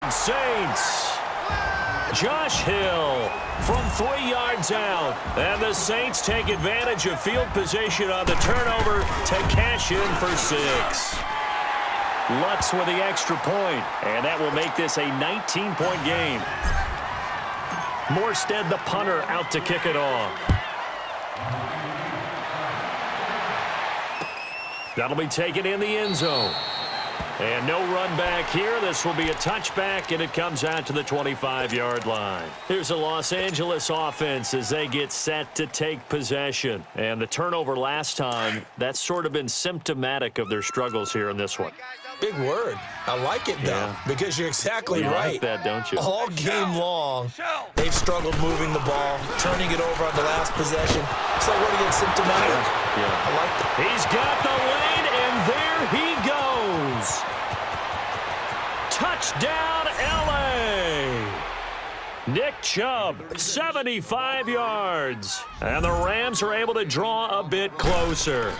Saints. Josh Hill from 3 yards out. And the Saints take advantage of field position on the turnover to cash in for 6. Lutz with the extra point, and that will make this a 19-point game. Morstead, the punter, out to kick it off. That'll be taken in the end zone. And no run back here. This will be a touchback, and it comes out to the 25-yard line. Here's a Los Angeles offense as they get set to take possession. And the turnover last time, that's sort of been symptomatic of their struggles here in this one. Big word. I like it, though, because you're exactly right. You like that, don't you? All game long, they've struggled moving the ball, turning it over on the last possession. So what against symptomatic? Yeah. I like that. He's got the lane, and there he goes. Touchdown, L.A. Nick Chubb, 75 yards. And the Rams are able to draw a bit closer.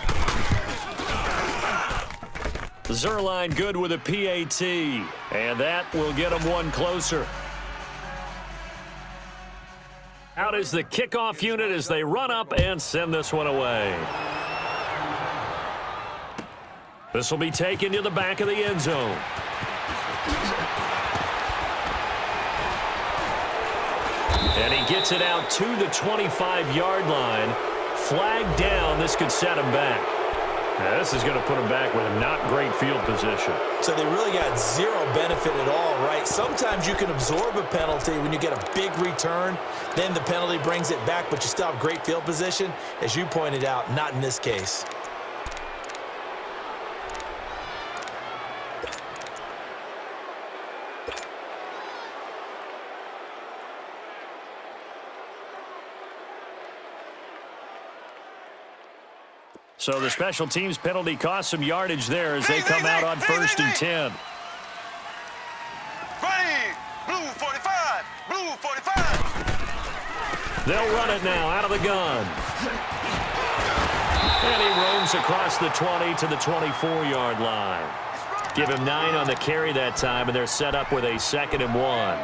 Zerline good with a PAT, and that will get them one closer. Out is the kickoff unit as they run up and send this one away. This will be taken to the back of the end zone. And he gets it out to the 25-yard line. Flag down. This could set him back. Now, this is going to put him back with a not great field position. So they really got zero benefit at all, right? Sometimes you can absorb a penalty when you get a big return. Then the penalty brings it back, but you still have great field position. As you pointed out, not in this case. So the special teams penalty cost some yardage there as they come out on 1st and 10. Blue 45, blue 45. They'll run it now out of the gun. And he roams across the 20 to the 24-yard line. Give him 9 on the carry that time, and they're set up with a 2nd and 1.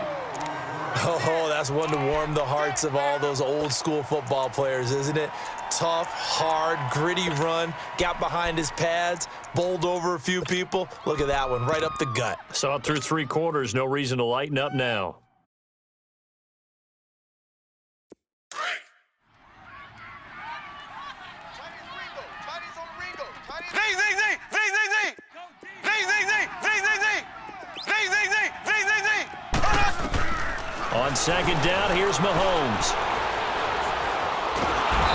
Oh, that's one to warm the hearts of all those old-school football players, isn't it? Tough, hard, gritty run, got behind his pads, bowled over a few people. Look at that one, right up the gut. Saw it through 3 quarters, no reason to lighten up now. On 2nd down, here's Mahomes.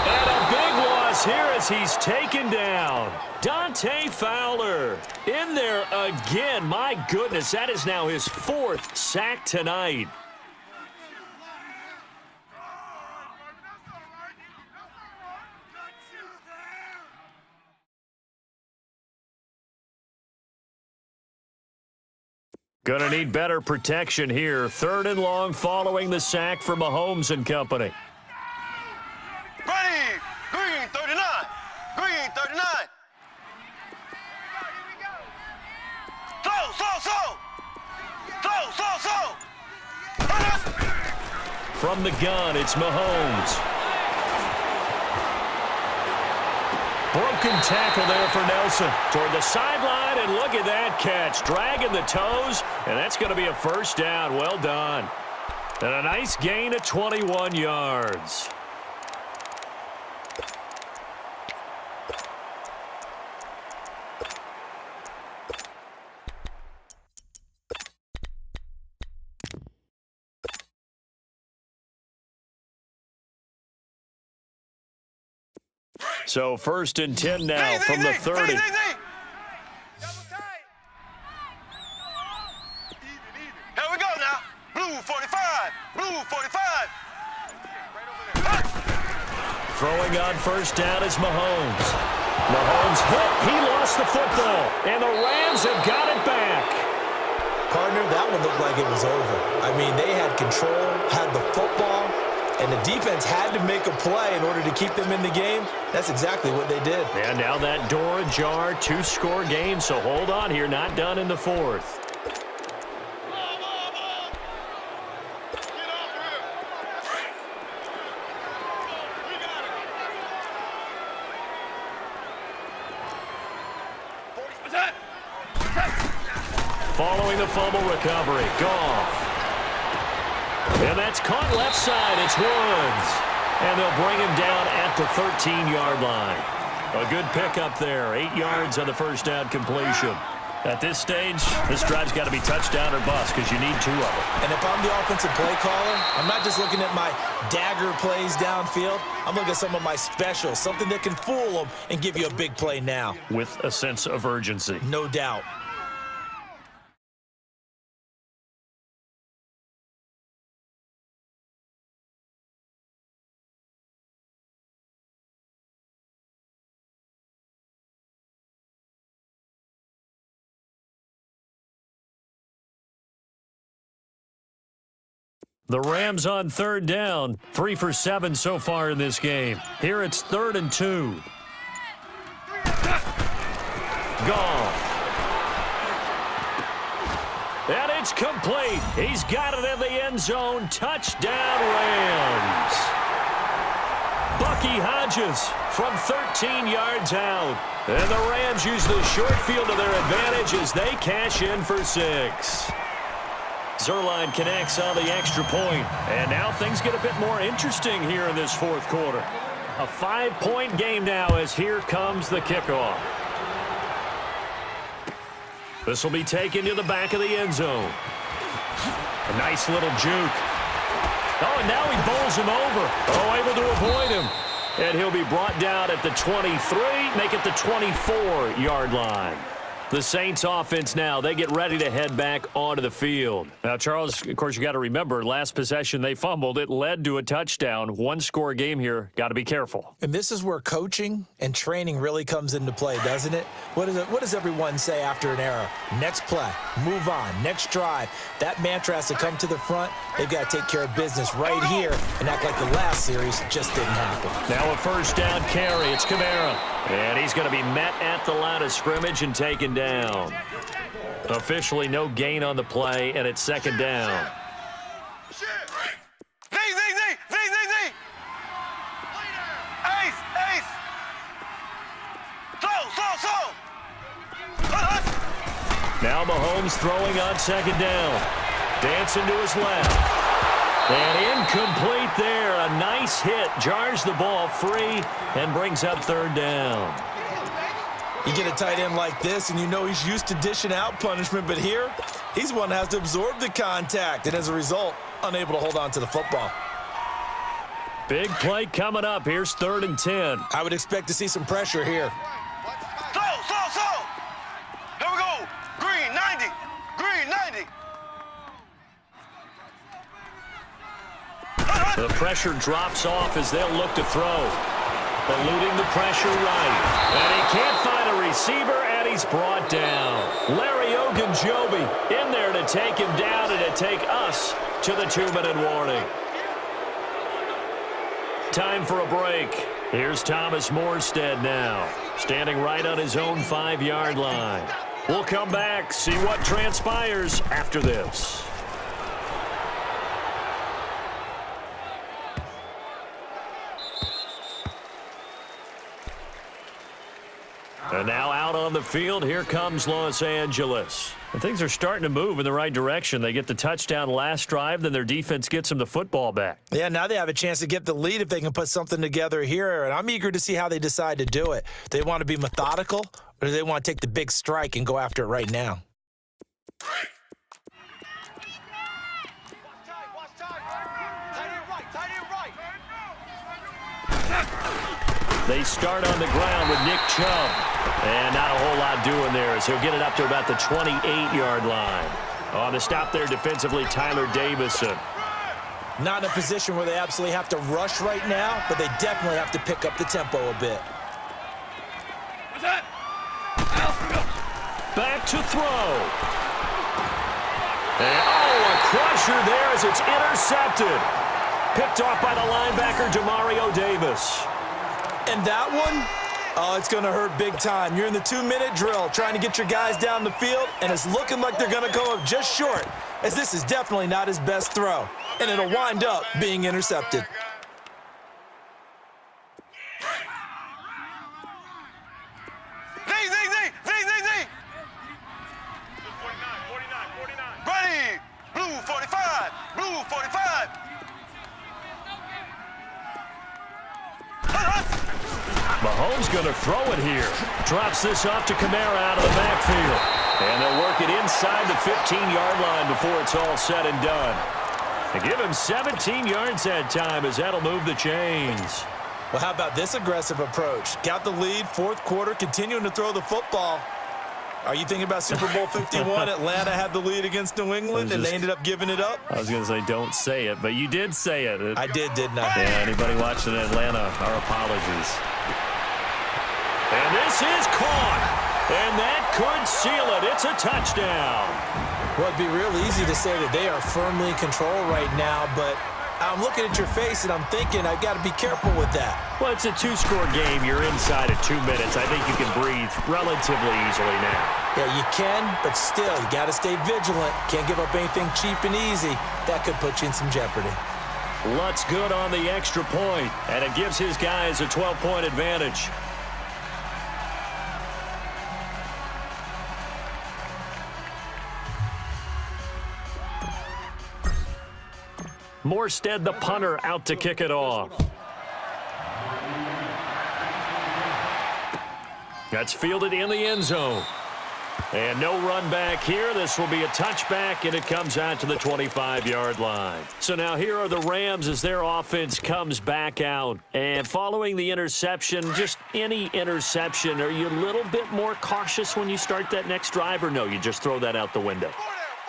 And a big loss here as he's taken down. Dante Fowler in there again. My goodness, that is now his 4th sack tonight. Gonna need better protection here. 3rd and long following the sack for Mahomes and company. Ready, green 39, green 39. Slow. From the gun, it's Mahomes. Broken tackle there for Nelson. Toward the sideline, and look at that catch. Dragging the toes, and that's going to be a 1st down. Well done. And a nice gain of 21 yards. So 1st and 10 now from the 30. Here we go now. Blue 45, blue 45. Throwing on 1st down is Mahomes. Mahomes hit. He lost the football, and the Rams have got it back. Partner, that one looked like it was over. I mean, they had control, had the football, and the defense had to make a play in order to keep them in the game. That's exactly what they did. And now that door ajar, 2-score game, so hold on here, not done in the 4th. Following the fumble recovery, Goff. And that's caught left side. It's Woods. And they'll bring him down at the 13-yard line. A good pickup there. 8 yards on the first down completion. At this stage, this drive's got to be touchdown or bust because you need 2 of them. And if I'm the offensive play caller, I'm not just looking at my dagger plays downfield. I'm looking at some of my specials, something that can fool them and give you a big play now. With a sense of urgency. No doubt. The Rams on 3rd down. 3 for 7 so far in this game. Here it's 3rd and 2. Goff. And it's complete. He's got it in the end zone. Touchdown, Rams. Bucky Hodges from 13 yards out. And the Rams use the short field to their advantage as they cash in for 6. Zerline connects on the extra point. And now things get a bit more interesting here in this 4th quarter. A 5-point game now as here comes the kickoff. This will be taken to the back of the end zone. A nice little juke. Oh, and now he bowls him over. Oh, able to avoid him. And he'll be brought down at the 23, make it the 24-yard line. The Saints offense now, they get ready to head back onto the field. Now, Charles, of course, you got to remember, last possession they fumbled. It led to a touchdown. 1-score game here. Got to be careful. And this is where coaching and training really comes into play, doesn't it? What does everyone say after an error? Next play, move on, next drive. That mantra has to come to the front. They've got to take care of business right here and act like the last series just didn't happen. Now a first down carry. It's Kamara. And he's going to be met at the line of scrimmage and taken down. Officially no gain on the play, and it's 2nd down. Z. Ace. Slow. Now Mahomes throwing on 2nd down. Dancing to his left. And incomplete there. A nice hit. Jars the ball free and brings up 3rd down. You get a tight end like this, and you know he's used to dishing out punishment, but here, he's one that has to absorb the contact, and as a result, unable to hold on to the football. Big play coming up. Here's 3rd and 10. I would expect to see some pressure here. Slow. Here we go. Green 90. The pressure drops off as they'll look to throw. Eluding the pressure right. And he can't find a receiver, and he's brought down. Larry Ogunjobi in there to take him down and to take us to the 2-minute warning. Time for a break. Here's Thomas Morstead now, standing right on his own 5-yard line. We'll come back, see what transpires after this. And now out on the field, here comes Los Angeles. And things are starting to move in the right direction. They get the touchdown last drive, then their defense gets them the football back. Yeah, now they have a chance to get the lead if they can put something together here, and I'm eager to see how they decide to do it. They want to be methodical, or do they want to take the big strike and go after it right now? They start on the ground with Nick Chubb. And not a whole lot doing there as he'll get it up to about the 28-yard line. On the stop there defensively, Tyler Davison. Not in a position where they absolutely have to rush right now, but they definitely have to pick up the tempo a bit. Back to throw. And, a crusher there as it's intercepted. Picked off by the linebacker, Demario Davis. And that one, it's going to hurt big time. You're in the 2-minute drill trying to get your guys down the field, and it's looking like they're going to come up just short, as this is definitely not his best throw, and it'll wind up being intercepted. Z. Blue 45. Mahomes going to throw it here. Drops this off to Kamara out of the backfield. And they'll work it inside the 15-yard line before it's all said and done. They give him 17 yards that time as that'll move the chains. Well, how about this aggressive approach? Got the lead, fourth quarter, continuing to throw the football. Are you thinking about Super Bowl 51? Atlanta had the lead against New England, and they ended up giving it up? I was going to say don't say it, but you did say it. I didn't I? Yeah, anybody watching Atlanta, our apologies. And this is caught. And that could seal it. It's a touchdown. Well, it'd be real easy to say that they are firmly in control right now, but I'm looking at your face and I'm thinking I've got to be careful with that. Well, it's a two-score game. You're inside at 2 minutes. I think you can breathe relatively easily now. Yeah, you can, but still, you got to stay vigilant. Can't give up anything cheap and easy. That could put you in some jeopardy. Lutt's good on the extra point, and it gives his guys a 12-point advantage. Morstead, the punter, out to kick it off. That's fielded in the end zone. And no run back here. This will be a touchback, and it comes out to the 25-yard line. So now here are the Rams as their offense comes back out. And following the interception, just any interception, are you a little bit more cautious when you start that next drive, or no, you just throw that out the window?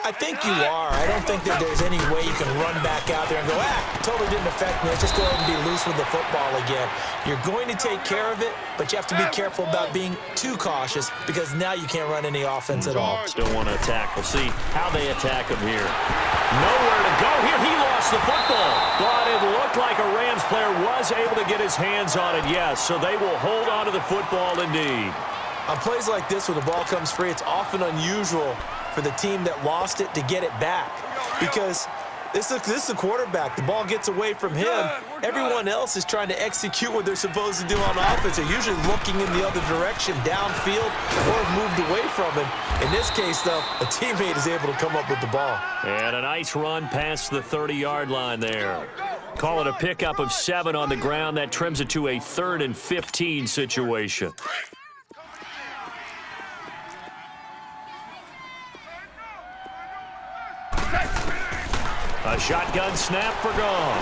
I think you are. I don't think that there's any way you can run back out there and go, totally didn't affect me. Let's just go ahead and be loose with the football again. You're going to take care of it, but you have to be careful about being too cautious because now you can't run any offense at all. Still want to attack. We'll see how they attack him here. Nowhere to go here. He lost the football. But it looked like a Rams player was able to get his hands on it, yes. So they will hold on to the football indeed. On plays like this where the ball comes free, it's often unusual for the team that lost it to get it back because this is a quarterback. The ball gets away from him. Everyone else is trying to execute what they're supposed to do on offense. They're usually looking in the other direction, downfield, or moved away from him. In this case, though, a teammate is able to come up with the ball. And a nice run past the 30-yard line there. Call it a pickup of 7 on the ground. That trims it to a 3rd and 15 situation. A shotgun snap for Goff.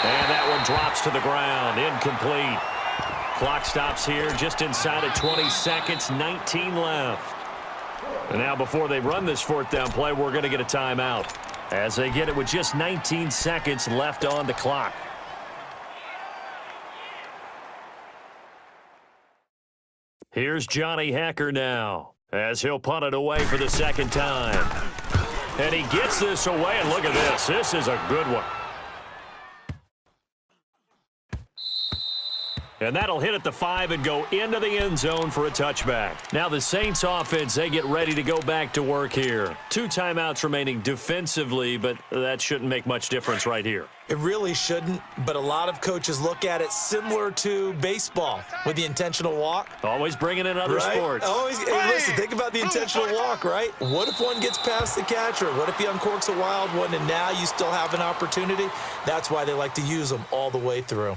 And that one drops to the ground. Incomplete. Clock stops here just inside of 20 seconds. 19 left. And now before they run this 4th down play, we're going to get a timeout as they get it with just 19 seconds left on the clock. Here's Johnny Hacker now as he'll punt it away for the 2nd time. And he gets this away, and look at this. This is a good one. And that'll hit at the 5 and go into the end zone for a touchback. Now the Saints offense, they get ready to go back to work here. 2 timeouts remaining defensively, but that shouldn't make much difference right here. It really shouldn't, but a lot of coaches look at it similar to baseball with the intentional walk. Always bringing in other sports. Always, hey, listen, think about the intentional walk, right? What if one gets past the catcher? What if he uncorks a wild one and now you still have an opportunity? That's why they like to use them all the way through.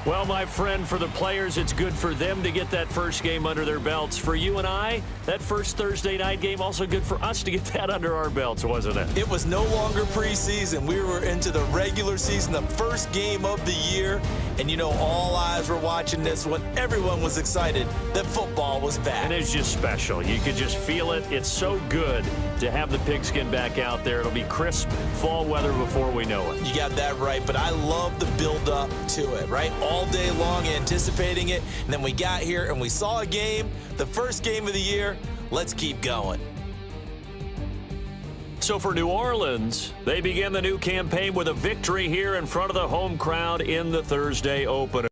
Well, my friend, for the players, it's good for them to get that first game under their belts. For you and I, that first Thursday night game, also good for us to get that under our belts, wasn't it? It was no longer preseason. We were into the regular season, the first game of the year. And, you know, all eyes were watching this one. Everyone was excited that football was back. And it's just special. You could just feel it. It's so good to have the pigskin back out there. It'll be crisp fall weather before we know it. You got that right, but I love the build-up to it, right? All day long anticipating it, and then we got here and we saw a game, the first game of the year. Let's keep going. So for New Orleans, they begin the new campaign with a victory here in front of the home crowd in the Thursday opener.